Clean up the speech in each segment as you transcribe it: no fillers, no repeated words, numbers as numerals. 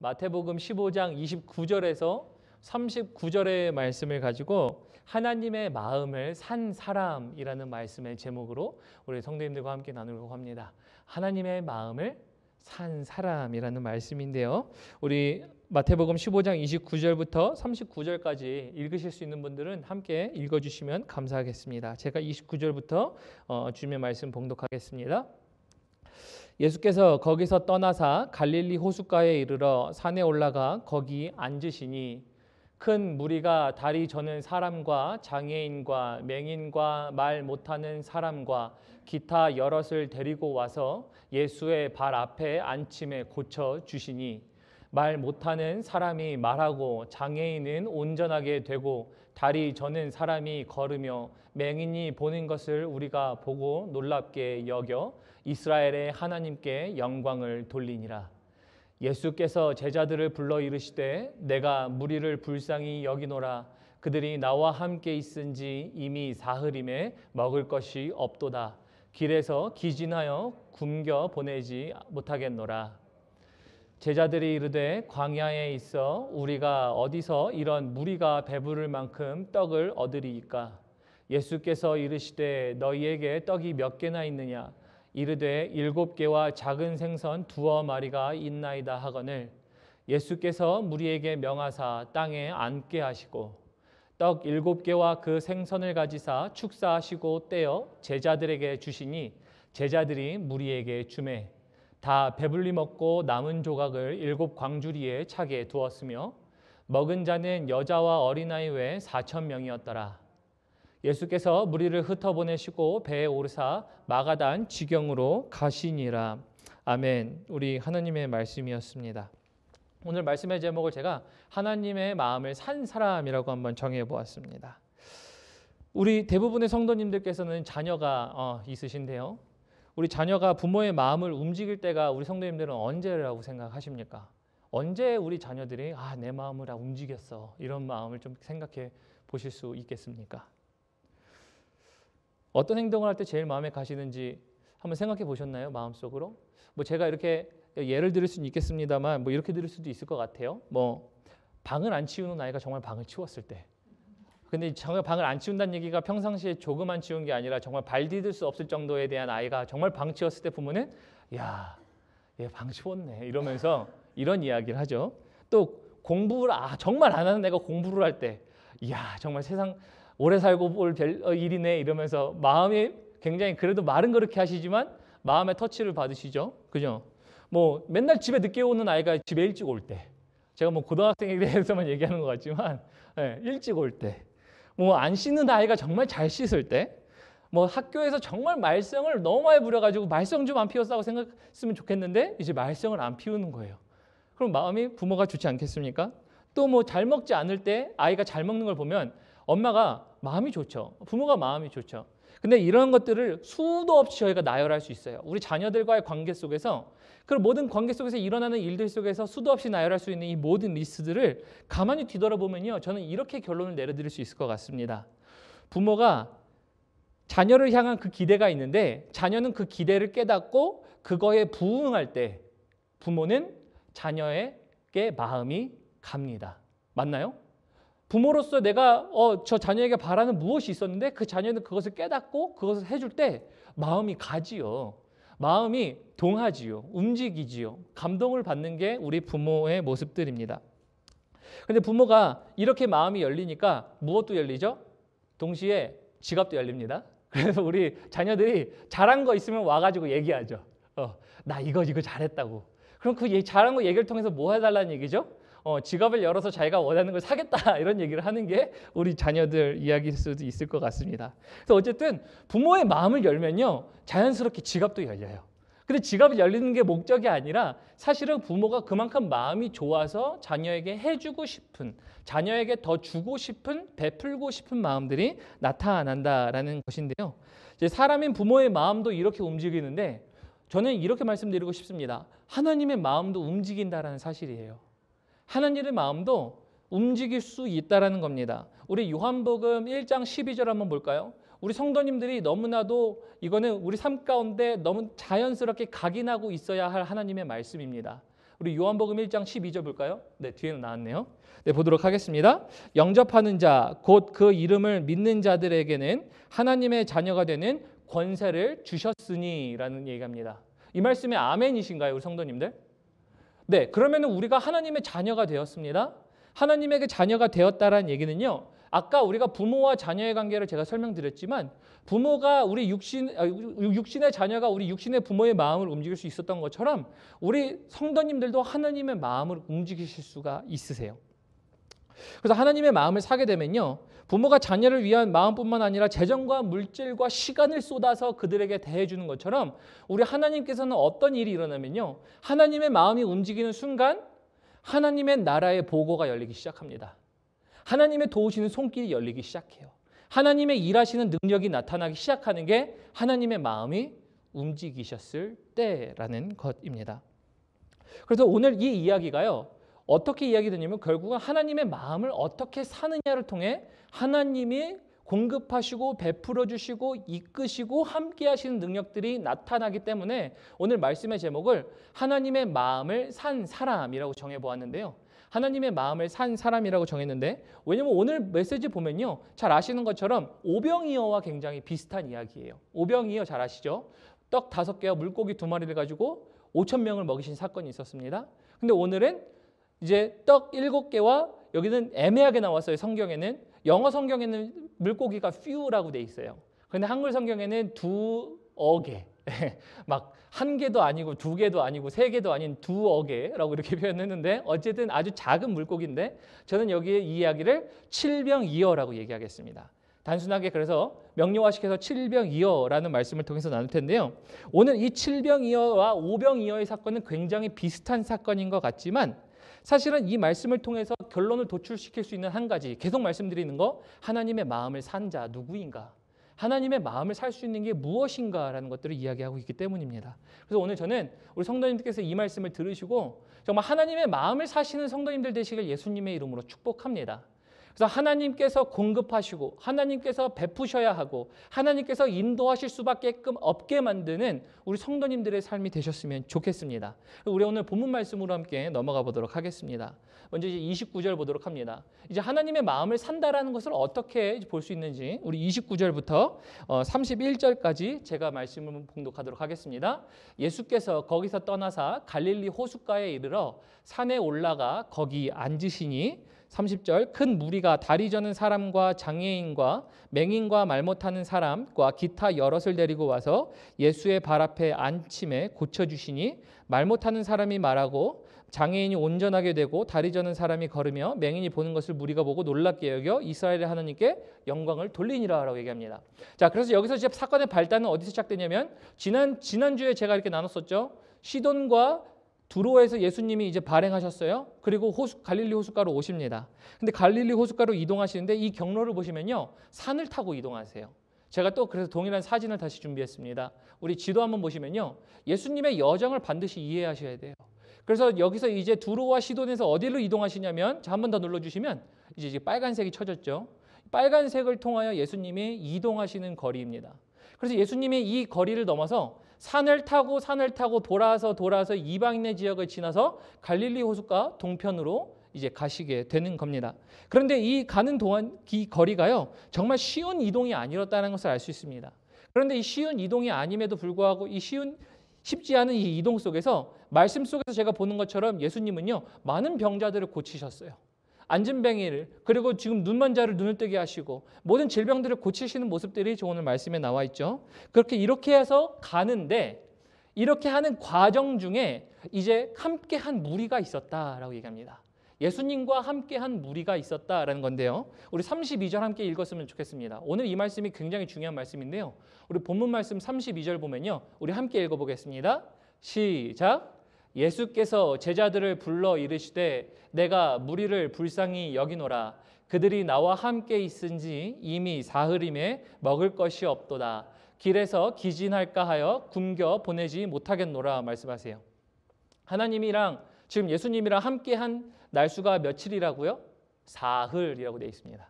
마태복음 15장 29절에서 39절의 말씀을 가지고 하나님의 마음을 산 사람이라는 말씀의 제목으로 우리 성도님들과 함께 나누려고 합니다. 하나님의 마음을 산 사람이라는 말씀인데요. 우리 마태복음 15장 29절부터 39절까지 읽으실 수 있는 분들은 함께 읽어주시면 감사하겠습니다. 제가 29절부터 주님의 말씀 봉독하겠습니다. 예수께서 거기서 떠나사 갈릴리 호숫가에 이르러 산에 올라가 거기 앉으시니 큰 무리가 다리 저는 사람과 장애인과 맹인과 말 못하는 사람과 기타 여럿을 데리고 와서 예수의 발 앞에 앉힘에 고쳐 주시니 말 못하는 사람이 말하고 장애인은 온전하게 되고 다리 저는 사람이 걸으며 맹인이 보는 것을 우리가 보고 놀랍게 여겨 이스라엘의 하나님께 영광을 돌리니라. 예수께서 제자들을 불러 이르시되 내가 무리를 불쌍히 여기노라. 그들이 나와 함께 있은지 이미 사흘임에 먹을 것이 없도다. 길에서 기진하여 굶겨 보내지 못하겠노라. 제자들이 이르되 광야에 있어 우리가 어디서 이런 무리가 배부를 만큼 떡을 얻으리이까? 예수께서 이르시되 너희에게 떡이 몇 개나 있느냐? 이르되 7개와 작은 생선 2마리가 있나이다 하거늘 예수께서 무리에게 명하사 땅에 앉게 하시고 떡 7개와 그 생선을 가지사 축사하시고 떼어 제자들에게 주시니 제자들이 무리에게 주매 다 배불리 먹고 남은 조각을 7광주리에 차게 두었으며 먹은 자는 여자와 어린아이 외 4,000명이었더라. 예수께서 무리를 흩어보내시고 배에 오르사 마가단 지경으로 가시니라. 아멘. 우리 하나님의 말씀이었습니다. 오늘 말씀의 제목을 제가 하나님의 마음을 산 사람이라고 한번 정해보았습니다. 우리 대부분의 성도님들께서는 자녀가 있으신데요. 우리 자녀가 부모의 마음을 움직일 때가 우리 성도님들은 언제라고 생각하십니까? 언제 우리 자녀들이 내 마음을 다 움직였어 이런 마음을 좀 생각해 보실 수 있겠습니까? 어떤 행동을 할 때 제일 마음에 가시는지 한번 생각해 보셨나요? 마음속으로? 제가 이렇게 예를 들을 수는 있겠습니다만 이렇게 들을 수도 있을 것 같아요. 방을 안 치우는 아이가 정말 방을 치웠을 때. 근데 정말 방을 안 치운다는 얘기가 평상시에 조금 안 치운 게 아니라 정말 발 디딜 수 없을 정도에 대한 아이가 정말 방 치웠을 때 부모는 야, 얘 방 치웠네 이러면서 이런 이야기를 하죠. 또 공부를 정말 안 하는 애가 공부를 할 때 야, 정말 세상 오래 살고 볼 일이네 이러면서 마음이 굉장히 그래도 말은 그렇게 하시지만 마음의 터치를 받으시죠. 그죠? 맨날 집에 늦게 오는 아이가 집에 일찍 올 때. 제가 고등학생에 대해서만 얘기하는 것 같지만 일찍 올 때. 안 씻는 아이가 정말 잘 씻을 때. 학교에서 정말 말썽을 너무 많이 부려가지고 말썽 좀 안 피웠다고 생각했으면 좋겠는데 이제 말썽을 안 피우는 거예요. 그럼 마음이 부모가 좋지 않겠습니까? 또 잘 먹지 않을 때 아이가 잘 먹는 걸 보면 엄마가 마음이 좋죠. 부모가 마음이 좋죠. 근데 이런 것들을 수도 없이 저희가 나열할 수 있어요. 우리 자녀들과의 관계 속에서 그 모든 관계 속에서 일어나는 일들 속에서 수도 없이 나열할 수 있는 이 모든 리스트들을 가만히 뒤돌아보면요. 저는 이렇게 결론을 내려드릴 수 있을 것 같습니다. 부모가 자녀를 향한 그 기대가 있는데 자녀는 그 기대를 깨닫고 그거에 부응할 때 부모는 자녀에게 마음이 갑니다. 맞나요? 부모로서 내가 저 자녀에게 바라는 무엇이 있었는데 그 자녀는 그것을 깨닫고 그것을 해줄 때 마음이 가지요. 마음이 동하지요. 움직이지요. 감동을 받는 게 우리 부모의 모습들입니다. 근데 부모가 이렇게 마음이 열리니까 무엇도 열리죠? 동시에 지갑도 열립니다. 그래서 우리 자녀들이 잘한 거 있으면 와가지고 얘기하죠. 나 이거 잘했다고. 그럼 그 잘한 거 얘기를 통해서 뭐 해달라는 얘기죠? 지갑을 열어서 자기가 원하는 걸 사겠다 이런 얘기를 하는 게 우리 자녀들 이야기일 수도 있을 것 같습니다. 그래서 어쨌든 부모의 마음을 열면요 자연스럽게 지갑도 열려요. 근데 지갑이 열리는 게 목적이 아니라 사실은 부모가 그만큼 마음이 좋아서 자녀에게 해주고 싶은, 자녀에게 더 주고 싶은, 베풀고 싶은 마음들이 나타난다라는 것인데요. 이제 사람인 부모의 마음도 이렇게 움직이는데 저는 이렇게 말씀드리고 싶습니다. 하나님의 마음도 움직인다라는 사실이에요. 하나님의 마음도 움직일 수 있다라는 겁니다. 우리 요한복음 1장 12절 한번 볼까요? 우리 성도님들이 너무나도 이거는 우리 삶 가운데 너무 자연스럽게 각인하고 있어야 할 하나님의 말씀입니다. 우리 요한복음 1장 12절 볼까요? 네, 뒤에는 나왔네요. 네, 보도록 하겠습니다. 영접하는 자, 곧 그 이름을 믿는 자들에게는 하나님의 자녀가 되는 권세를 주셨으니라는 얘기합니다. 이 말씀에 아멘이신가요, 우리 성도님들? 네, 그러면 우리가 하나님의 자녀가 되었습니다. 하나님에게 자녀가 되었다라는 얘기는요, 아까 우리가 부모와 자녀의 관계를 제가 설명드렸지만 부모가 우리 육신의 자녀가 우리 육신의 부모의 마음을 움직일 수 있었던 것처럼 우리 성도님들도 하나님의 마음을 움직이실 수가 있으세요. 그래서 하나님의 마음을 사게 되면요, 부모가 자녀를 위한 마음뿐만 아니라 재정과 물질과 시간을 쏟아서 그들에게 대해주는 것처럼 우리 하나님께서는 어떤 일이 일어나면요, 하나님의 마음이 움직이는 순간 하나님의 나라의 보고가 열리기 시작합니다. 하나님의 도우시는 손길이 열리기 시작해요. 하나님의 일하시는 능력이 나타나기 시작하는 게 하나님의 마음이 움직이셨을 때라는 것입니다. 그래서 오늘 이 이야기가요, 어떻게 이야기되냐면 결국은 하나님의 마음을 어떻게 사느냐를 통해 하나님이 공급하시고 베풀어 주시고 이끄시고 함께 하시는 능력들이 나타나기 때문에 오늘 말씀의 제목을 하나님의 마음을 산 사람이라고 정해보았는데요. 하나님의 마음을 산 사람이라고 정했는데, 왜냐면 오늘 메시지 보면요, 잘 아시는 것처럼 오병이어와 굉장히 비슷한 이야기예요. 오병이어 잘 아시죠? 떡 5개와 물고기 2마리를 가지고 5,000명을 먹이신 사건이 있었습니다. 근데 오늘은 이제 떡 7개와, 여기는 애매하게 나왔어요. 성경에는, 영어 성경에는 물고기가 few라고 돼 있어요. 그런데 한글 성경에는 2어개, 막 1개도 아니고 2개도 아니고 3개도 아닌 2어개라고 이렇게 표현했는데, 어쨌든 아주 작은 물고기인데 저는 여기에 이 이야기를 칠병이어라고 얘기하겠습니다. 단순하게 그래서 명료화시켜서 칠병이어라는 말씀을 통해서 나눌 텐데요. 오늘 이 칠병이어와 오병이어의 사건은 굉장히 비슷한 사건인 것 같지만 사실은 이 말씀을 통해서 결론을 도출시킬 수 있는 한 가지, 계속 말씀드리는 거, 하나님의 마음을 산 자 누구인가? 하나님의 마음을 살 수 있는 게 무엇인가라는 것들을 이야기하고 있기 때문입니다. 그래서 오늘 저는 우리 성도님들께서 이 말씀을 들으시고 정말 하나님의 마음을 사시는 성도님들 되시길 예수님의 이름으로 축복합니다. 그래서 하나님께서 공급하시고 하나님께서 베푸셔야 하고 하나님께서 인도하실 수밖에 없게 만드는 우리 성도님들의 삶이 되셨으면 좋겠습니다. 우리 오늘 본문 말씀으로 함께 넘어가 보도록 하겠습니다. 먼저 이제 29절 보도록 합니다. 이제 하나님의 마음을 산다라는 것을 어떻게 볼 수 있는지 우리 29절부터 31절까지 제가 말씀을 봉독하도록 하겠습니다. 예수께서 거기서 떠나사 갈릴리 호숫가에 이르러 산에 올라가 거기 앉으시니 30절, 큰 무리가 다리 저는 사람과 장애인과 맹인과 말 못하는 사람과 기타 여럿을 데리고 와서 예수의 발 앞에 앉힘에 고쳐주시니 말 못하는 사람이 말하고 장애인이 온전하게 되고 다리 저는 사람이 걸으며 맹인이 보는 것을 무리가 보고 놀랍게 여겨 이스라엘의 하나님께 영광을 돌리니라 라고 얘기합니다. 자, 그래서 여기서 이제 사건의 발단은 어디서 시작되냐면 지난주에 제가 이렇게 나눴었죠. 시돈과 두로에서 예수님이 이제 발행하셨어요. 그리고 갈릴리 호숫가로 오십니다. 근데 갈릴리 호숫가로 이동하시는데 이 경로를 보시면요, 산을 타고 이동하세요. 제가 또 그래서 동일한 사진을 다시 준비했습니다. 우리 지도 한번 보시면요, 예수님의 여정을 반드시 이해하셔야 돼요. 그래서 여기서 이제 두로와 시돈에서 어디로 이동하시냐면, 자, 한 번 더 눌러주시면 이제 빨간색이 쳐졌죠. 빨간색을 통하여 예수님이 이동하시는 거리입니다. 그래서 예수님이 이 거리를 넘어서 산을 타고 돌아서 이방인의 지역을 지나서 갈릴리 호숫가 동편으로 이제 가시게 되는 겁니다. 그런데 이 가는 동안 이 거리가요, 정말 쉬운 이동이 아니었다는 것을 알 수 있습니다. 그런데 이 쉬운 이동이 아님에도 불구하고 쉽지 않은 이 이동 속에서 말씀 속에서 제가 보는 것처럼 예수님은요, 많은 병자들을 고치셨어요. 안진뱅이를, 그리고 지금 눈먼 자를 눈을 뜨게 하시고 모든 질병들을 고치시는 모습들이 오늘 말씀에 나와 있죠. 이렇게 해서 가는데, 이렇게 하는 과정 중에 이제 함께한 무리가 있었다라고 얘기합니다. 예수님과 함께한 무리가 있었다라는 건데요. 우리 32절 함께 읽었으면 좋겠습니다. 오늘 이 말씀이 굉장히 중요한 말씀인데요. 우리 본문 말씀 32절 보면요, 우리 함께 읽어보겠습니다. 시작. 예수께서 제자들을 불러 이르시되 내가 무리를 불쌍히 여기노라. 그들이 나와 함께 있은지 이미 사흘임에 먹을 것이 없도다. 길에서 기진할까 하여 굶겨 보내지 못하겠노라 말씀하세요. 하나님이랑 지금 예수님이랑 함께한 날수가 며칠이라고요? 사흘이라고 되어 있습니다.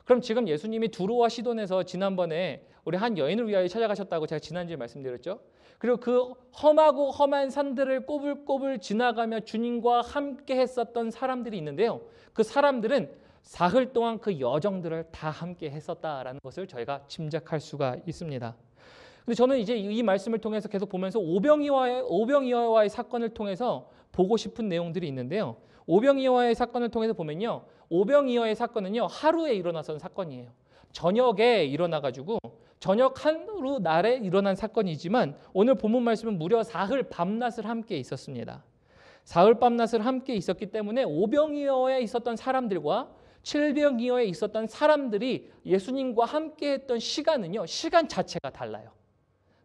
그럼 지금 예수님이 두로와 시돈에서 지난번에 우리 한 여인을 위하여 찾아가셨다고 제가 지난주에 말씀드렸죠. 그리고 그 험하고 험한 산들을 꼬불꼬불 지나가며 주님과 함께 했었던 사람들이 있는데요. 그 사람들은 사흘 동안 그 여정들을 다 함께 했었다라는 것을 저희가 짐작할 수가 있습니다. 근데 저는 이제 이 말씀을 통해서 계속 보면서 오병이어와의 사건을 통해서 보고 싶은 내용들이 있는데요. 오병이어와의 사건을 통해서 보면요. 오병이어의 사건은요. 하루에 일어나선 사건이에요. 저녁에 일어나가지고 저녁 하루 날에 일어난 사건이지만 오늘 본문 말씀은 무려 사흘 밤낮을 함께 있었습니다. 사흘 밤낮을 함께 있었기 때문에 오병이어에 있었던 사람들과 칠병이어에 있었던 사람들이 예수님과 함께 했던 시간은요. 시간 자체가 달라요.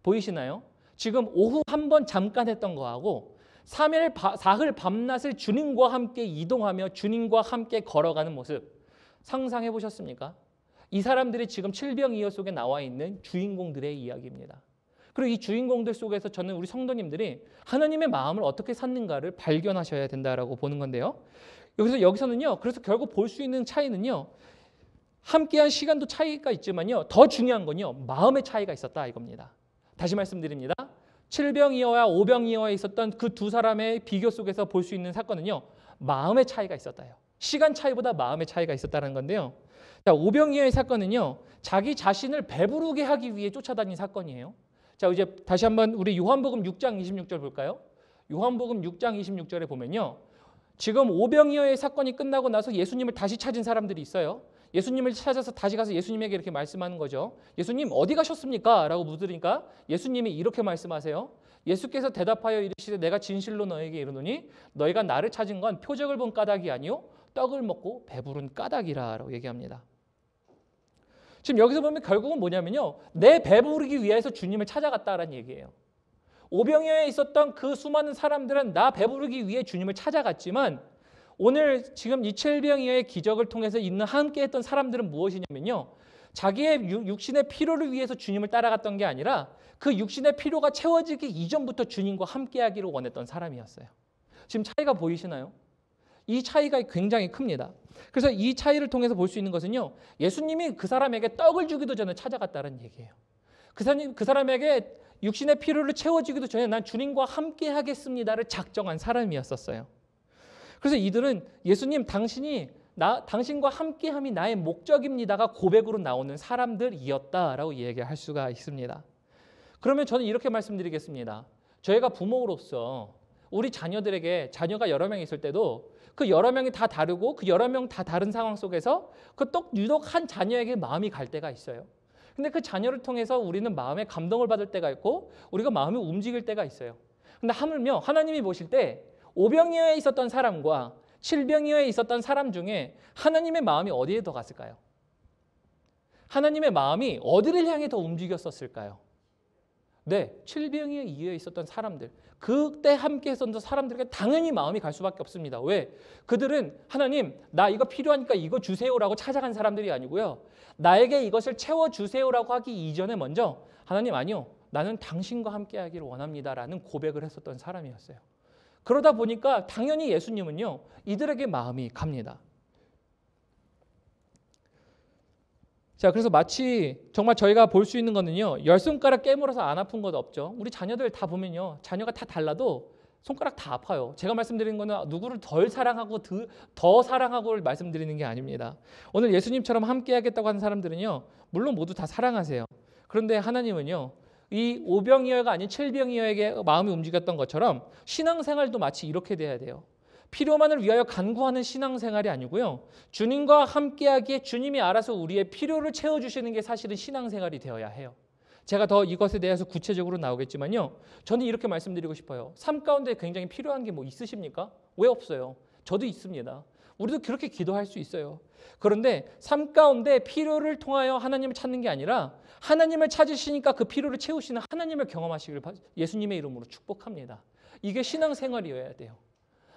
보이시나요? 지금 오후 한 번 잠깐 했던 거하고 사흘 밤낮을 주님과 함께 이동하며 주님과 함께 걸어가는 모습 상상해 보셨습니까? 이 사람들이 지금 칠병이어 속에 나와 있는 주인공들의 이야기입니다. 그리고 이 주인공들 속에서 저는 우리 성도님들이 하나님의 마음을 어떻게 찾는가를 발견하셔야 된다라고 보는 건데요. 여기서는요. 그래서 결국 볼 수 있는 차이는요. 함께한 시간도 차이가 있지만요. 더 중요한 건요. 마음의 차이가 있었다 이겁니다. 다시 말씀드립니다. 칠병이어와 오병이어에 있었던 그 두 사람의 비교 속에서 볼 수 있는 사건은요. 마음의 차이가 있었다요. 시간 차이보다 마음의 차이가 있었다는 건데요. 자, 오병이어의 사건은요. 자기 자신을 배부르게 하기 위해 쫓아다닌 사건이에요. 자, 이제 다시 한번 우리 요한복음 6장 26절 볼까요? 요한복음 6장 26절에 보면요. 지금 오병이어의 사건이 끝나고 나서 예수님을 다시 찾은 사람들이 있어요. 예수님을 찾아서 다시 가서 예수님에게 이렇게 말씀하는 거죠. 예수님 어디 가셨습니까? 라고 묻으니까 예수님이 이렇게 말씀하세요. 예수께서 대답하여 이르시되 내가 진실로 너에게 이르노니 너희가 나를 찾은 건 표적을 본 까닭이 아니요 떡을 먹고 배부른 까닭이라 라고 얘기합니다. 지금 여기서 보면 결국은 뭐냐면요. 내 배부르기 위해서 주님을 찾아갔다라는 얘기예요. 오병이어에 있었던 그 수많은 사람들은 나 배부르기 위해 주님을 찾아갔지만 오늘 지금 이 칠병이어의 기적을 통해서 있는 함께 했던 사람들은 무엇이냐면요. 자기의 육신의 필요를 위해서 주님을 따라갔던 게 아니라 그 육신의 필요가 채워지기 이전부터 주님과 함께 하기를 원했던 사람이었어요. 지금 차이가 보이시나요? 이 차이가 굉장히 큽니다. 그래서 이 차이를 통해서 볼 수 있는 것은요. 예수님이 그 사람에게 떡을 주기도 전에 찾아갔다는 얘기예요. 그 사람에게 육신의 필요를 채워주기도 전에 난 주님과 함께 하겠습니다를 작정한 사람이었었어요. 그래서 이들은 예수님 당신과 함께함이 나의 목적입니다가 고백으로 나오는 사람들이었다라고 얘기할 수가 있습니다. 그러면 저는 이렇게 말씀드리겠습니다. 저희가 부모로서 우리 자녀들에게 자녀가 여러 명 있을 때도 그 여러 명이 다 다르고 그 여러 명 다 다른 상황 속에서 그 또 유독 한 자녀에게 마음이 갈 때가 있어요. 근데 그 자녀를 통해서 우리는 마음에 감동을 받을 때가 있고 우리가 마음이 움직일 때가 있어요. 근데 하물며 하나님이 보실 때 오병이어에 있었던 사람과 칠병이어에 있었던 사람 중에 하나님의 마음이 어디에 더 갔을까요? 하나님의 마음이 어디를 향해 더 움직였었을까요? 네, 칠병이어에 있었던 사람들. 그때 함께 했었던 사람들에게 당연히 마음이 갈 수밖에 없습니다. 왜? 그들은 하나님, 나 이거 필요하니까 이거 주세요라고 찾아간 사람들이 아니고요. 나에게 이것을 채워주세요라고 하기 이전에 먼저 하나님 아니요. 나는 당신과 함께 하기를 원합니다라는 고백을 했었던 사람이었어요. 그러다 보니까 당연히 예수님은요. 이들에게 마음이 갑니다. 자, 그래서 마치 정말 저희가 볼 수 있는 거는요. 10손가락 깨물어서 안 아픈 것 없죠. 우리 자녀들 다 보면요. 자녀가 다 달라도 손가락 다 아파요. 제가 말씀드리는 거는 누구를 덜 사랑하고 더 사랑하고를 말씀드리는 게 아닙니다. 오늘 예수님처럼 함께 하겠다고 하는 사람들은요. 물론 모두 다 사랑하세요. 그런데 하나님은요. 이 오병이어가 아닌 칠병이어에게 마음이 움직였던 것처럼 신앙생활도 마치 이렇게 돼야 돼요. 필요만을 위하여 간구하는 신앙생활이 아니고요. 주님과 함께하기에 주님이 알아서 우리의 필요를 채워주시는 게 사실은 신앙생활이 되어야 해요. 제가 더 이것에 대해서 구체적으로 나오겠지만요. 저는 이렇게 말씀드리고 싶어요. 삶 가운데 굉장히 필요한 게 뭐 있으십니까? 왜 없어요? 저도 있습니다. 우리도 그렇게 기도할 수 있어요. 그런데 삶 가운데 필요를 통하여 하나님을 찾는 게 아니라 하나님을 찾으시니까 그 필요를 채우시는 하나님을 경험하시기를 예수님의 이름으로 축복합니다. 이게 신앙생활이어야 돼요.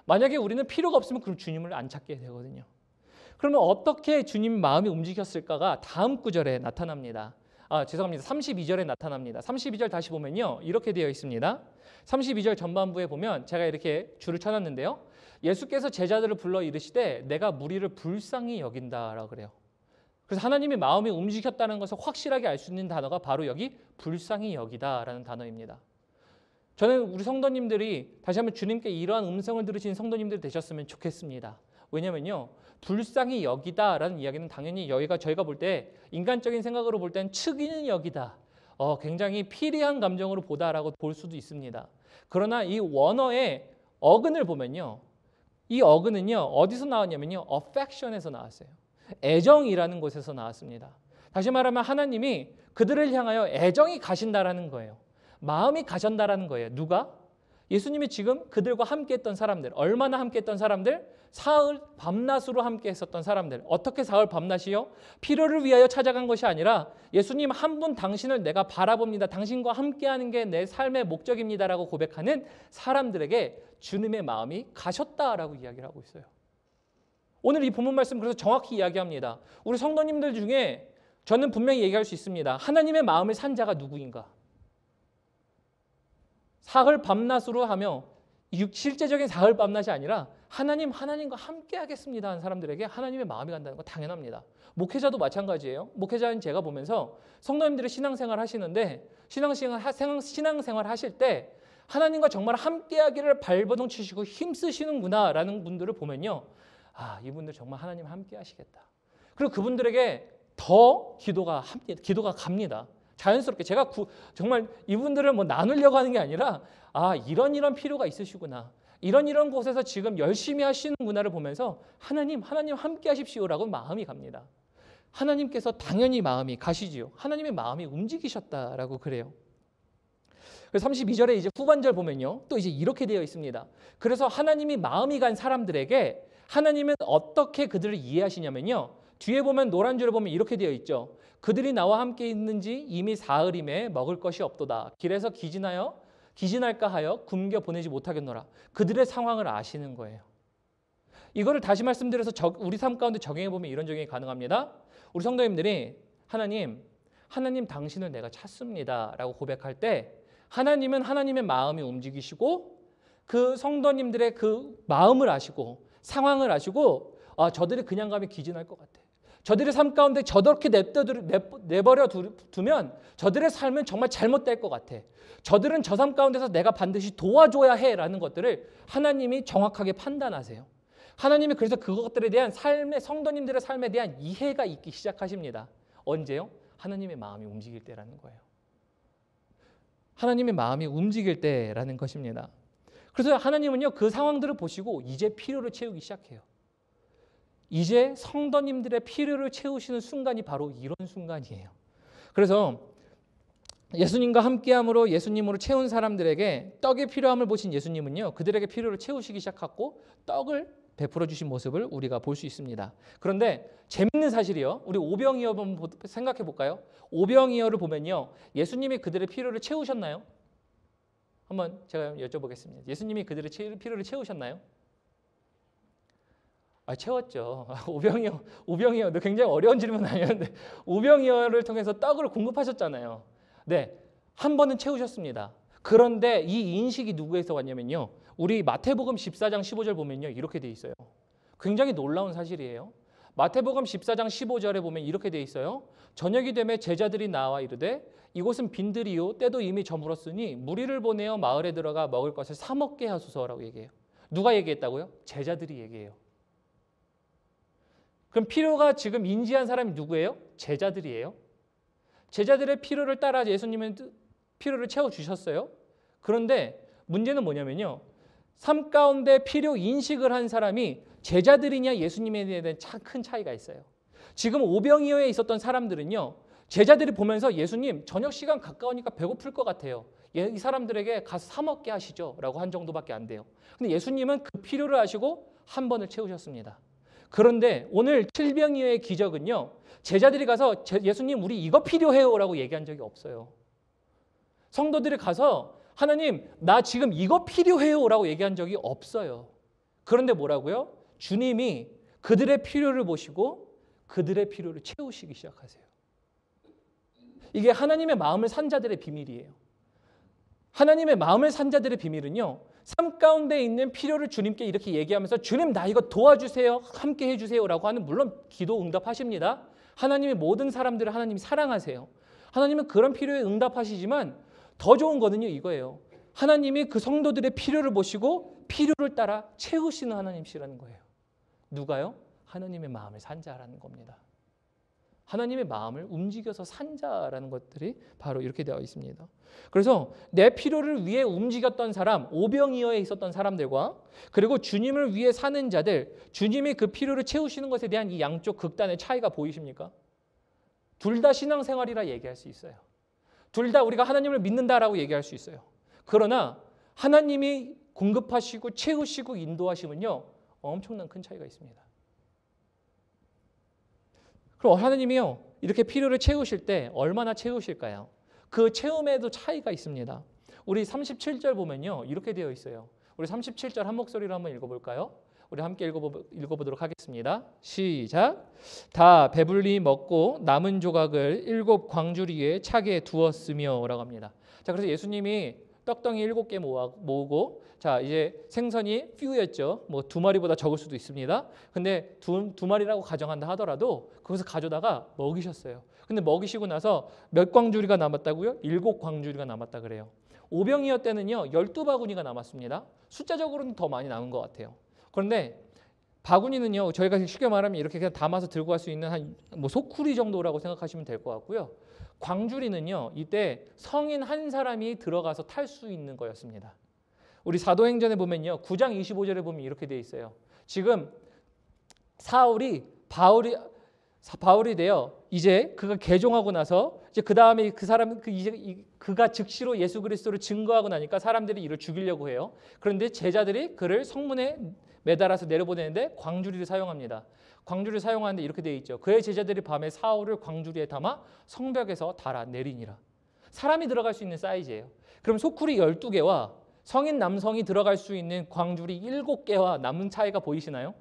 만약에 우리는 필요가 없으면 그럼 주님을 안 찾게 되거든요. 그러면 어떻게 주님 마음이 움직였을까가 다음 구절에 나타납니다. 죄송합니다. 32절에 나타납니다. 32절 다시 보면요. 이렇게 되어 있습니다. 32절 전반부에 보면 제가 이렇게 줄을 쳐놨는데요. 예수께서 제자들을 불러 이르시되 내가 무리를 불쌍히 여긴다라고 그래요. 그래서 하나님의 마음이 움직였다는 것을 확실하게 알 수 있는 단어가 바로 여기 불쌍히 여기다라는 단어입니다. 저는 우리 성도님들이 다시 한번 주님께 이러한 음성을 들으신 성도님들이 되셨으면 좋겠습니다. 왜냐면요, 불쌍히 여기다라는 이야기는 당연히 저희가 볼 때 인간적인 생각으로 볼 때는 측이는 여기다, 굉장히 피리한 감정으로 보다라고 볼 수도 있습니다. 그러나 이 원어의 어근을 보면요, 이 어근은요 어디서 나왔냐면요, affection에서 나왔어요. 애정이라는 곳에서 나왔습니다. 다시 말하면 하나님이 그들을 향하여 애정이 가신다라는 거예요. 마음이 가신다라는 거예요. 누가? 예수님이 지금 그들과 함께했던 사람들, 얼마나 함께했던 사람들? 사흘 밤낮으로 함께했었던 사람들. 어떻게 사흘 밤낮이요? 필요를 위하여 찾아간 것이 아니라 예수님 한 분 당신을 내가 바라봅니다. 당신과 함께하는 게 내 삶의 목적입니다라고 고백하는 사람들에게 주님의 마음이 가셨다라고 이야기를 하고 있어요. 오늘 이 본문 말씀 그래서 정확히 이야기합니다. 우리 성도님들 중에 저는 분명히 얘기할 수 있습니다. 하나님의 마음을 산 자가 누구인가? 사흘 밤낮으로 하며 실제적인 사흘 밤낮이 아니라 하나님과 함께 하겠습니다 하는 사람들에게 하나님의 마음이 간다는 거 당연합니다. 목회자도 마찬가지예요. 목회자인 제가 보면서 성도님들이 신앙생활 하시는데 신앙생활 하실 때 하나님과 정말 함께 하기를 발버둥 치시고 힘쓰시는구나 라는 분들을 보면요, 이분들 정말 하나님 함께 하시겠다. 그리고 그분들에게 더 기도가 갑니다. 자연스럽게 제가 정말 이분들을 나누려고 하는 게 아니라 이런 필요가 있으시구나, 이런 곳에서 지금 열심히 하시는구나를 보면서 하나님 함께 하십시오라고 마음이 갑니다. 하나님께서 당연히 마음이 가시지요. 하나님의 마음이 움직이셨다라고 그래요. 그래서 32절에 이제 후반절 보면요, 또 이제 이렇게 되어 있습니다. 그래서 하나님이 마음이 간 사람들에게 하나님은 어떻게 그들을 이해하시냐면요, 뒤에 보면 노란 줄에 보면 이렇게 되어 있죠. 그들이 나와 함께 있는지 이미 사흘임에 먹을 것이 없도다. 길에서 기진할까 하여 굶겨 보내지 못하겠노라. 그들의 상황을 아시는 거예요. 이거를 다시 말씀드려서 우리 삶 가운데 적용해 보면 이런 적용이 가능합니다. 우리 성도님들이 하나님 당신을 내가 찾습니다 라고 고백할 때 하나님은 하나님의 마음이 움직이시고 그 성도님들의 그 마음을 아시고 상황을 아시고 저들이 그냥 가면 기진할 것 같아. 저들의 삶 가운데 저렇게 내버려 두면 저들의 삶은 정말 잘못될 것 같아. 저들은 저 삶 가운데서 내가 반드시 도와줘야 해라는 것들을 하나님이 정확하게 판단하세요. 하나님이 그래서 그것들에 대한 성도님들의 삶에 대한 이해가 있기 시작하십니다. 언제요? 하나님의 마음이 움직일 때라는 거예요. 하나님의 마음이 움직일 때라는 것입니다. 그래서 하나님은요, 그 상황들을 보시고 이제 필요를 채우기 시작해요. 이제 성도님들의 필요를 채우시는 순간이 바로 이런 순간이에요. 그래서 예수님과 함께함으로 예수님으로 채운 사람들에게 떡의 필요함을 보신 예수님은요, 그들에게 필요를 채우시기 시작하고 떡을 베풀어 주신 모습을 우리가 볼 수 있습니다. 그런데 재밌는 사실이요, 우리 오병이어 한번 생각해 볼까요? 오병이어를 보면요, 예수님이 그들의 필요를 채우셨나요? 한번 제가 여쭤보겠습니다. 예수님이 그들의 필요를 채우셨나요? 채웠죠. 오병이어, 굉장히 어려운 질문 아니었는데 오병이어를 통해서 떡을 공급하셨잖아요. 네, 한 번은 채우셨습니다. 그런데 이 인식이 누구에서 왔냐면요, 우리 마태복음 14장 15절 보면요, 이렇게 돼 있어요. 굉장히 놀라운 사실이에요. 마태복음 14장 15절에 보면 이렇게 돼 있어요. 저녁이 되매 제자들이 나와 이르되 이곳은 빈들이요 때도 이미 저물었으니 무리를 보내어 마을에 들어가 먹을 것을 사 먹게 하소서라고 얘기해요. 누가 얘기했다고요? 제자들이 얘기해요. 그럼 필요가 지금 인지한 사람이 누구예요? 제자들이에요. 제자들의 필요를 따라 예수님은 필요를 채워주셨어요. 그런데 문제는 뭐냐면요, 삶 가운데 필요 인식을 한 사람이 제자들이냐 예수님에 대한 큰 차이가 있어요. 지금 오병이어에 있었던 사람들은요, 제자들이 보면서 예수님 저녁 시간 가까우니까 배고플 것 같아요. 이 사람들에게 가서 사 먹게 하시죠 라고 한 정도밖에 안 돼요. 근데 예수님은 그 필요를 아시고 한 번을 채우셨습니다. 그런데 오늘 칠병이어의 기적은요, 제자들이 가서 예수님 우리 이거 필요해요 라고 얘기한 적이 없어요. 성도들이 가서 하나님 나 지금 이거 필요해요 라고 얘기한 적이 없어요. 그런데 뭐라고요? 주님이 그들의 필요를 보시고 그들의 필요를 채우시기 시작하세요. 이게 하나님의 마음을 산 자들의 비밀이에요. 하나님의 마음을 산 자들의 비밀은요, 삶 가운데 있는 필요를 주님께 이렇게 얘기하면서 주님 나 이거 도와주세요, 함께 해주세요 라고 하는, 물론 기도 응답하십니다. 하나님이 모든 사람들을 하나님이 사랑하세요. 하나님은 그런 필요에 응답하시지만 더 좋은 거는요 이거예요. 하나님이 그 성도들의 필요를 보시고 필요를 따라 채우시는 하나님이시라는 거예요. 누가요? 하나님의 마음을 산 자라는 겁니다. 하나님의 마음을 움직여서 산 자라는 것들이 바로 이렇게 되어 있습니다. 그래서 내 필요를 위해 움직였던 사람, 오병이어에 있었던 사람들과 그리고 주님을 위해 사는 자들, 주님이 그 필요를 채우시는 것에 대한 이 양쪽 극단의 차이가 보이십니까? 둘 다 신앙생활이라 얘기할 수 있어요. 둘 다 우리가 하나님을 믿는다라고 얘기할 수 있어요. 그러나 하나님이 공급하시고 채우시고 인도하심은요 엄청난 큰 차이가 있습니다. 그럼 하나님이요 이렇게 필요를 채우실 때 얼마나 채우실까요? 그 채움에도 차이가 있습니다. 우리 37절 보면요 이렇게 되어 있어요. 우리 37절 한 목소리로 한번 읽어볼까요? 우리 함께 읽어보도록 하겠습니다. 시작. 다 배불리 먹고 남은 조각을 7 광주리에 차게 두었으며 라고 합니다. 자, 그래서 예수님이 떡덩이 7개 모으고 자 이제 생선이 few였죠. 뭐 2마리보다 적을 수도 있습니다. 근데 두 마리라고 가정한다 하더라도 거기서 가져다가 먹이셨어요. 근데 먹이시고 나서 몇 광주리가 남았다고요? 7 광주리가 남았다 그래요. 오병이어 때는요 12바구니가 남았습니다. 숫자적으로는 더 많이 남은 것 같아요. 그런데 바구니는요 저희가 쉽게 말하면 이렇게 그냥 담아서 들고 갈 수 있는 한 뭐 소쿠리 정도라고 생각하시면 될 것 같고요. 광주리는요 이때 성인 한 사람이 들어가서 탈 수 있는 거였습니다. 우리 사도행전에 보면요 9장 25절에 보면 이렇게 돼 있어요. 지금 사울이 바울이 되어 이제 그가 개종하고 나서 이제 그 다음에 그 사람 그가 즉시로 예수 그리스도를 증거하고 나니까 사람들이 이를 죽이려고 해요. 그런데 제자들이 그를 성문에 매달아서 내려보내는데 광주리를 사용합니다. 광주리를 사용하는데 이렇게 되어 있죠. 그의 제자들이 밤에 사울을 광주리에 담아 성벽에서 달아 내리니라. 사람이 들어갈 수 있는 사이즈예요. 그럼 소쿠리 12개와 성인 남성이 들어갈 수 있는 광주리 7개와 남은 차이가 보이시나요?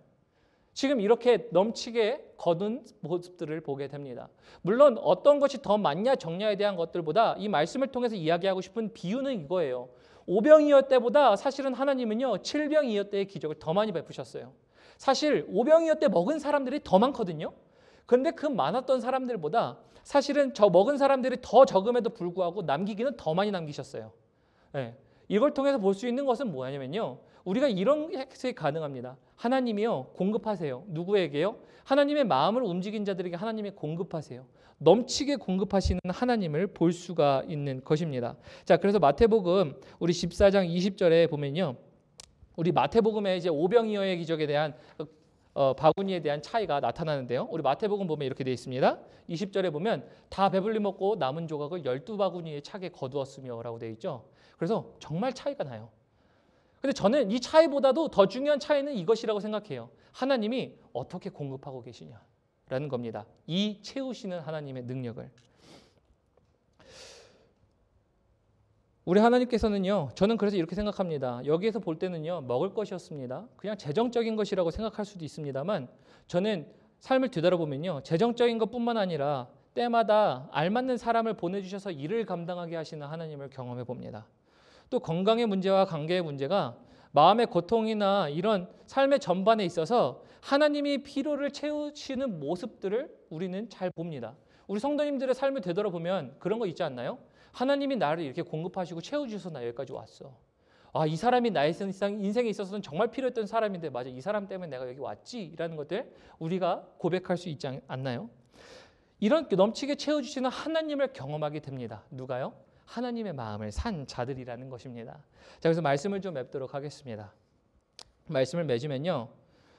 지금 이렇게 넘치게 거둔 모습들을 보게 됩니다. 물론 어떤 것이 더 많냐 적냐에 대한 것들보다 이 말씀을 통해서 이야기하고 싶은 비유는 이거예요. 오병이어 때보다 사실은 하나님은요 7병이어 때의 기적을 더 많이 베푸셨어요. 사실 오병이어 때 먹은 사람들이 더 많거든요. 그런데 그 많았던 사람들보다 사실은 저 먹은 사람들이 더 적음에도 불구하고 남기기는 더 많이 남기셨어요. 네. 이걸 통해서 볼 수 있는 것은 뭐냐면요. 우리가 이런 해석이 가능합니다. 하나님이요 공급하세요. 누구에게요? 하나님의 마음을 움직인 자들에게 하나님이 공급하세요. 넘치게 공급하시는 하나님을 볼 수가 있는 것입니다. 자, 그래서 마태복음 우리 14장 20절에 보면요. 우리 마태복음의 이제 오병이어의 기적에 대한 바구니에 대한 차이가 나타나는데요. 우리 마태복음 보면 이렇게 되어 있습니다. 20절에 보면 다 배불리 먹고 남은 조각을 12바구니에 차게 거두었으며 라고 되어 있죠. 그래서 정말 차이가 나요. 근데 저는 이 차이보다도 더 중요한 차이는 이것이라고 생각해요. 하나님이 어떻게 공급하고 계시냐라는 겁니다. 이 채우시는 하나님의 능력을. 우리 하나님께서는요. 저는 그래서 이렇게 생각합니다. 여기에서 볼 때는요. 먹을 것이었습니다. 그냥 재정적인 것이라고 생각할 수도 있습니다만 저는 삶을 되돌아보면요. 재정적인 것뿐만 아니라 때마다 알맞는 사람을 보내주셔서 일을 감당하게 하시는 하나님을 경험해 봅니다. 또 건강의 문제와 관계의 문제가 마음의 고통이나 이런 삶의 전반에 있어서 하나님이 필요를 채우시는 모습들을 우리는 잘 봅니다. 우리 성도님들의 삶을 되돌아보면 그런 거 있지 않나요? 하나님이 나를 이렇게 공급하시고 채워주셔서 나 여기까지 왔어. 아, 이 사람이 나의 인생에 있어서는 정말 필요했던 사람인데 맞아, 이 사람 때문에 내가 여기 왔지라는 것들 우리가 고백할 수 있지 않나요? 이런 넘치게 채워주시는 하나님을 경험하게 됩니다. 누가요? 하나님의 마음을 산 자들이라는 것입니다. 자, 그래서 말씀을 좀 맺도록 하겠습니다. 말씀을 맺으면요.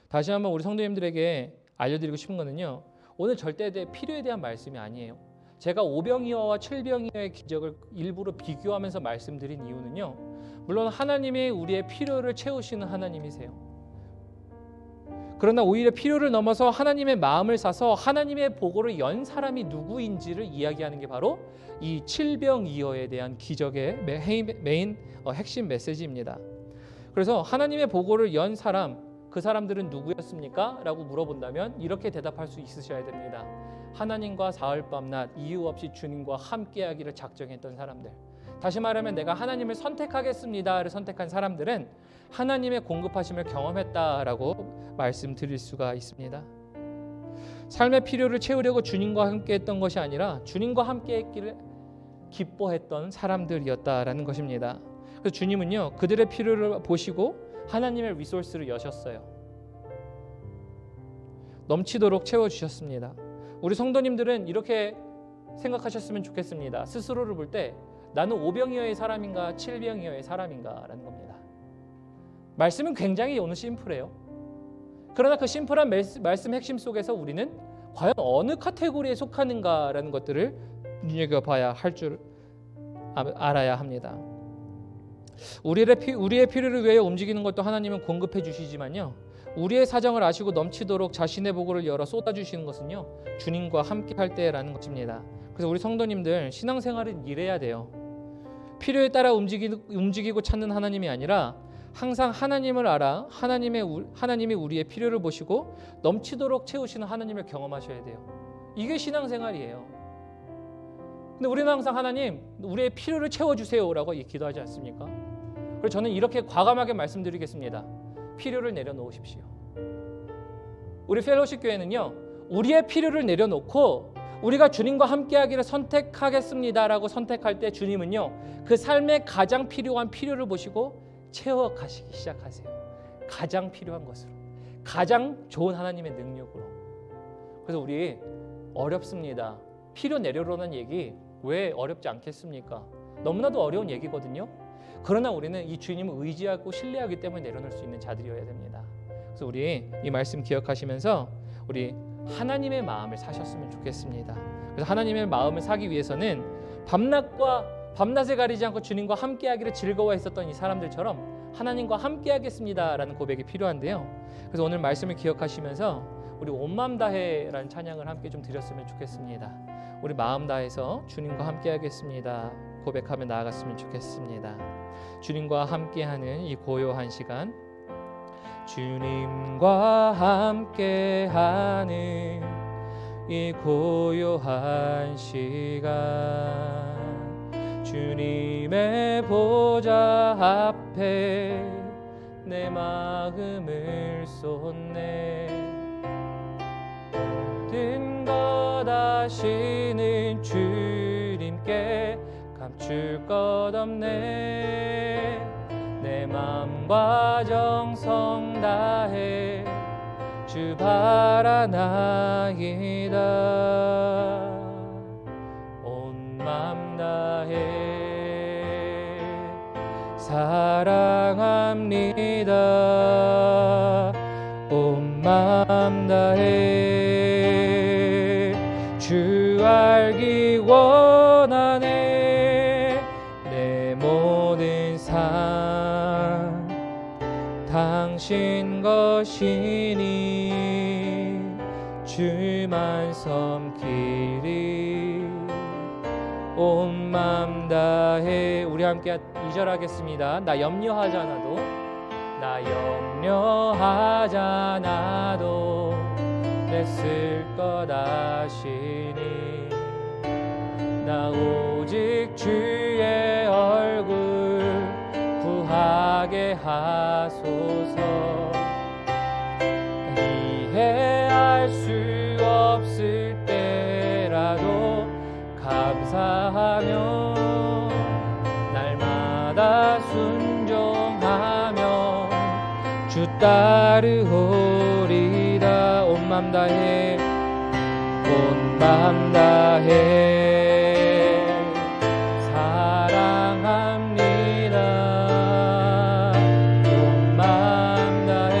다시 한번 우리 성도님들에게 알려드리고 싶은 거는요. 오늘 절대 필요에 대한 말씀이 아니에요. 제가 오병이어와 7병이어의 기적을 일부러 비교하면서 말씀드린 이유는요. 물론 하나님이 우리의 필요를 채우시는 하나님이세요. 그러나 오히려 필요를 넘어서 하나님의 마음을 사서 하나님의 보고를 연 사람이 누구인지를 이야기하는 게 바로 이 7병이어에 대한 기적의 메인 핵심 메시지입니다. 그래서 하나님의 보고를 연 사람, 그 사람들은 누구였습니까? 라고 물어본다면 이렇게 대답할 수 있으셔야 됩니다. 하나님과 사흘 밤낮 이유 없이 주님과 함께하기를 작정했던 사람들. 다시 말하면 내가 하나님을 선택하겠습니다를 선택한 사람들은 하나님의 공급하심을 경험했다라고 말씀드릴 수가 있습니다. 삶의 필요를 채우려고 주님과 함께 했던 것이 아니라 주님과 함께 했기를 기뻐했던 사람들이었다라는 것입니다. 그래서 주님은요, 그들의 필요를 보시고 하나님의 리소스를 여셨어요. 넘치도록 채워주셨습니다. 우리 성도님들은 이렇게 생각하셨으면 좋겠습니다. 스스로를 볼 때 나는 5병이어의 사람인가 7병이어의 사람인가 라는 겁니다. 말씀은 굉장히 오늘 심플해요. 그러나 그 심플한 말씀 핵심 속에서 우리는 과연 어느 카테고리에 속하는가라는 것들을 눈여겨봐야 할 줄 알아야 합니다. 우리의 필요를 위해 움직이는 것도 하나님은 공급해 주시지만요, 우리의 사정을 아시고 넘치도록 자신의 복을 열어 쏟아주시는 것은요, 주님과 함께 할 때라는 것입니다. 그래서 우리 성도님들 신앙생활은 이래야 돼요. 필요에 따라 움직이고 찾는 하나님이 아니라 항상 하나님을 알아 하나님이 우리의 필요를 보시고 넘치도록 채우시는 하나님을 경험하셔야 돼요. 이게 신앙생활이에요. 근데 우리는 항상 하나님 우리의 필요를 채워주세요라고 기도하지 않습니까? 그래서 저는 이렇게 과감하게 말씀드리겠습니다. 필요를 내려놓으십시오. 우리 펠로십 교회는요, 우리의 필요를 내려놓고 우리가 주님과 함께하기를 선택하겠습니다라고 선택할 때 주님은요, 그 삶에 가장 필요한 필요를 보시고 채워가시기 시작하세요. 가장 필요한 것으로, 가장 좋은 하나님의 능력으로. 그래서 우리 어렵습니다. 필요 내려놓는 얘기 왜 어렵지 않겠습니까? 너무나도 어려운 얘기거든요. 그러나 우리는 이 주님을 의지하고 신뢰하기 때문에 내려놓을 수 있는 자들이어야 됩니다. 그래서 우리 이 말씀 기억하시면서 우리 하나님의 마음을 사셨으면 좋겠습니다. 그래서 하나님의 마음을 사기 위해서는 밤낮을 가리지 않고 주님과 함께하기를 즐거워했었던 이 사람들처럼 하나님과 함께하겠습니다라는 고백이 필요한데요. 그래서 오늘 말씀을 기억하시면서 우리 온 마음 다해라는 찬양을 함께 좀 드렸으면 좋겠습니다. 우리 마음 다해서 주님과 함께하겠습니다 고백하며 나아갔으면 좋겠습니다. 주님과 함께하는 이 고요한 시간, 주님과 함께하는 이 고요한 시간, 주님의 보좌 앞에 내 마음을 쏟네. 모든 것 아시는 주님께 감출 것 없네. 내 맘과 정성 다해 주 바라나이다. 온 맘 다해 사랑합니다. 온 맘 다해 주 알기 원하네. 내 모든 삶 당신 것이니 주만 섬기리. 온 맘 다해. 우리 함께 2절 하겠습니다. 나 염려하잖아도 내 쓸 것 아시니. 나 오직 주의 얼굴 구하게 하소서. 이해할 수 없을 때라도 감사하며 날마다 순종하며 주 따르오리다. 온 맘 다해 온 맘 다해 사랑합니다. 온 맘 다해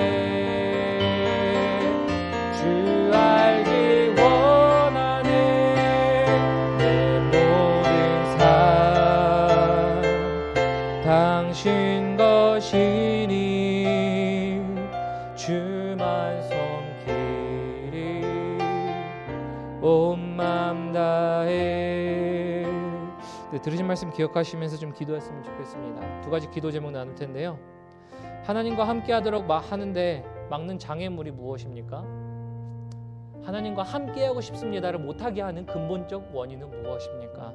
주 알기 원하네. 내 모든 삶 당신 것이니 주만 섬기리. 온 맘 다해. 들으신 말씀 기억하시면서 좀 기도했으면 좋겠습니다. 2가지 기도 제목 나눌 텐데요. 하나님과 함께 하도록 하는데 막는 장애물이 무엇입니까? 하나님과 함께 하고 싶습니다를 못하게 하는 근본적 원인은 무엇입니까?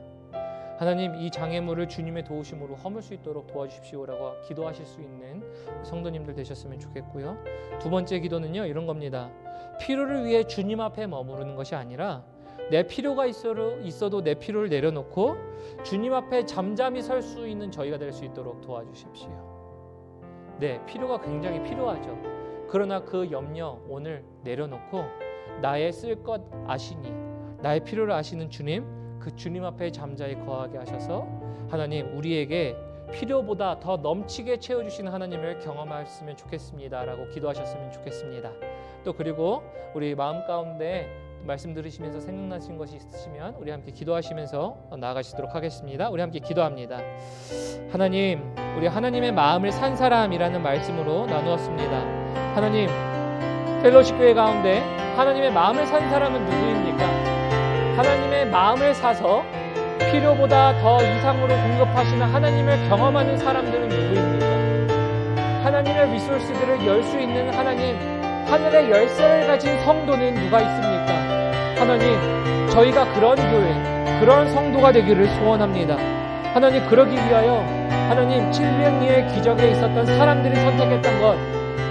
하나님, 이 장애물을 주님의 도우심으로 허물 수 있도록 도와주십시오라고 기도하실 수 있는 성도님들 되셨으면 좋겠고요. 2번째 기도는요, 이런 겁니다. 필요를 위해 주님 앞에 머무르는 것이 아니라 내 필요가 있어도 내 필요를 내려놓고 주님 앞에 잠잠히 설 수 있는 저희가 될 수 있도록 도와주십시오. 네, 필요가 굉장히 필요하죠. 그러나 그 염려 오늘 내려놓고 나의 쓸 것 아시니 나의 필요를 아시는 주님, 그 주님 앞에 잠자히 거하게 하셔서 하나님 우리에게 필요보다 더 넘치게 채워주시는 하나님을 경험했으면 좋겠습니다 라고 기도하셨으면 좋겠습니다. 또 그리고 우리 마음 가운데 말씀 들으시면서 생각나신 것이 있으시면 우리 함께 기도하시면서 나아가시도록 하겠습니다. 우리 함께 기도합니다. 하나님, 우리 하나님의 마음을 산 사람이라는 말씀으로 나누었습니다. 하나님, 펠로십 교회 가운데 하나님의 마음을 산 사람은 누구입니까? 하나님의 마음을 사서 필요보다 더 이상으로 공급하시는 하나님을 경험하는 사람들은 누구입니까? 하나님의 리소스들을 열 수 있는 하나님, 하늘의 열쇠를 가진 성도는 누가 있습니까? 하나님, 저희가 그런 교회, 그런 성도가 되기를 소원합니다. 하나님, 그러기 위하여 하나님 700리의 기적에 있었던 사람들이 선택했던 것,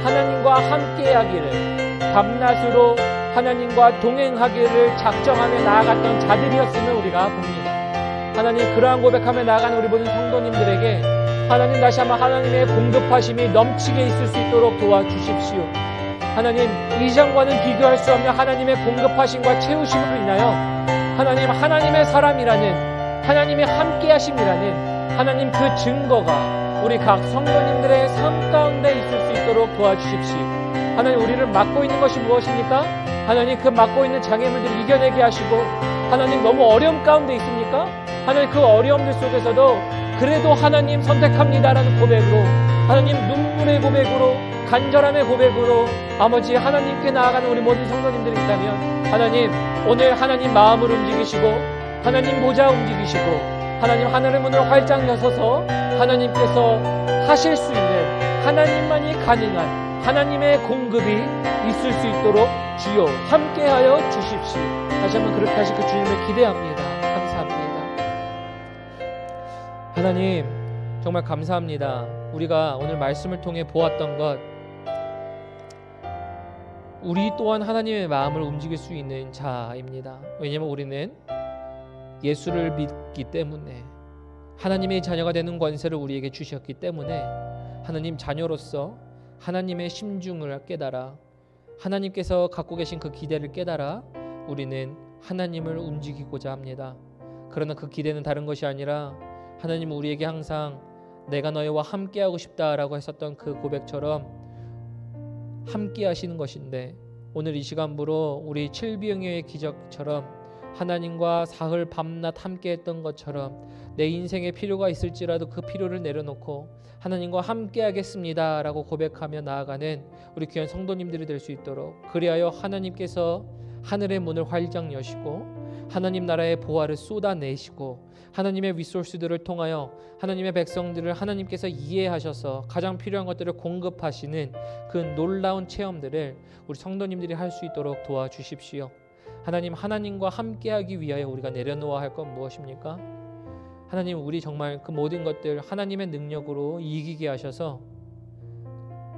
하나님과 함께하기를, 밤낮으로 하나님과 동행하기를 작정하며 나아갔던 자들이었음을 우리가 봅니다. 하나님, 그러한 고백하며 나아가는 우리 모든 성도님들에게 하나님 다시 한번 하나님의 공급하심이 넘치게 있을 수 있도록 도와주십시오. 하나님, 이전과는 비교할 수 없는 하나님의 공급하심과 채우심으로 인하여 하나님, 하나님의 사람이라는, 하나님의 함께하심이라는 하나님 그 증거가 우리 각 성도님들의 삶 가운데 있을 수 있도록 도와주십시오. 하나님, 우리를 막고 있는 것이 무엇입니까? 하나님, 그 막고 있는 장애물들을 이겨내게 하시고, 하나님, 너무 어려움 가운데 있습니까? 하나님, 그 어려움들 속에서도 그래도 하나님 선택합니다라는 고백으로, 하나님 눈물의 고백으로, 간절함의 고백으로 아버지 하나님께 나아가는 우리 모든 성도님들이 있다면 하나님, 오늘 하나님 마음을 움직이시고 하나님 모자 움직이시고 하나님 하늘의 문을 활짝 여서서 하나님께서 하실 수 있는, 하나님만이 가능한 하나님의 공급이 있을 수 있도록 주여 함께하여 주십시오. 다시 한번 그렇게 하실 그 주님을 기대합니다. 감사합니다. 하나님, 정말 감사합니다. 우리가 오늘 말씀을 통해 보았던 것, 우리 또한 하나님의 마음을 움직일 수 있는 자입니다. 왜냐하면 우리는 예수를 믿기 때문에, 하나님의 자녀가 되는 권세를 우리에게 주셨기 때문에 하나님 자녀로서 하나님의 심중을 깨달아, 하나님께서 갖고 계신 그 기대를 깨달아 우리는 하나님을 움직이고자 합니다. 그러나 그 기대는 다른 것이 아니라 하나님은 우리에게 항상 내가 너희와 함께하고 싶다라고 했었던 그 고백처럼 함께 하시는 것인데, 오늘 이 시간부로 우리 칠비영의 기적처럼 하나님과 사흘 밤낮 함께 했던 것처럼 내 인생에 필요가 있을지라도 그 필요를 내려놓고 하나님과 함께 하겠습니다 라고 고백하며 나아가는 우리 귀한 성도님들이 될 수 있도록, 그리하여 하나님께서 하늘의 문을 활짝 여시고 하나님 나라의 보화를 쏟아내시고 하나님의 리소스들을 통하여 하나님의 백성들을 하나님께서 이해하셔서 가장 필요한 것들을 공급하시는 그 놀라운 체험들을 우리 성도님들이 할 수 있도록 도와주십시오. 하나님, 하나님과 함께하기 위하여 우리가 내려놓아야 할 건 무엇입니까? 하나님, 우리 정말 그 모든 것들 하나님의 능력으로 이기게 하셔서,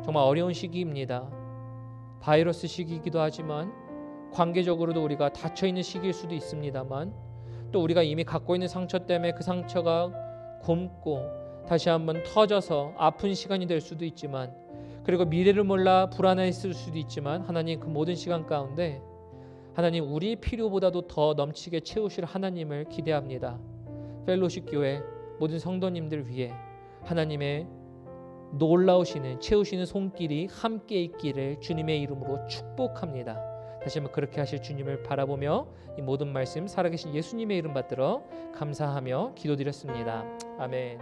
정말 어려운 시기입니다. 바이러스 시기이기도 하지만 관계적으로도 우리가 닫혀있는 시기일 수도 있습니다만, 또 우리가 이미 갖고 있는 상처 때문에 그 상처가 굼고 다시 한번 터져서 아픈 시간이 될 수도 있지만, 그리고 미래를 몰라 불안했을 수도 있지만, 하나님 그 모든 시간 가운데 하나님 우리 필요보다도 더 넘치게 채우실 하나님을 기대합니다. 펠로십 교회 모든 성도님들 위해 하나님의 놀라우시는 채우시는 손길이 함께 있기를 주님의 이름으로 축복합니다. 다시 한번 그렇게 하실 주님을 바라보며 이 모든 말씀 살아계신 예수님의 이름 받들어 감사하며 기도드렸습니다. 아멘.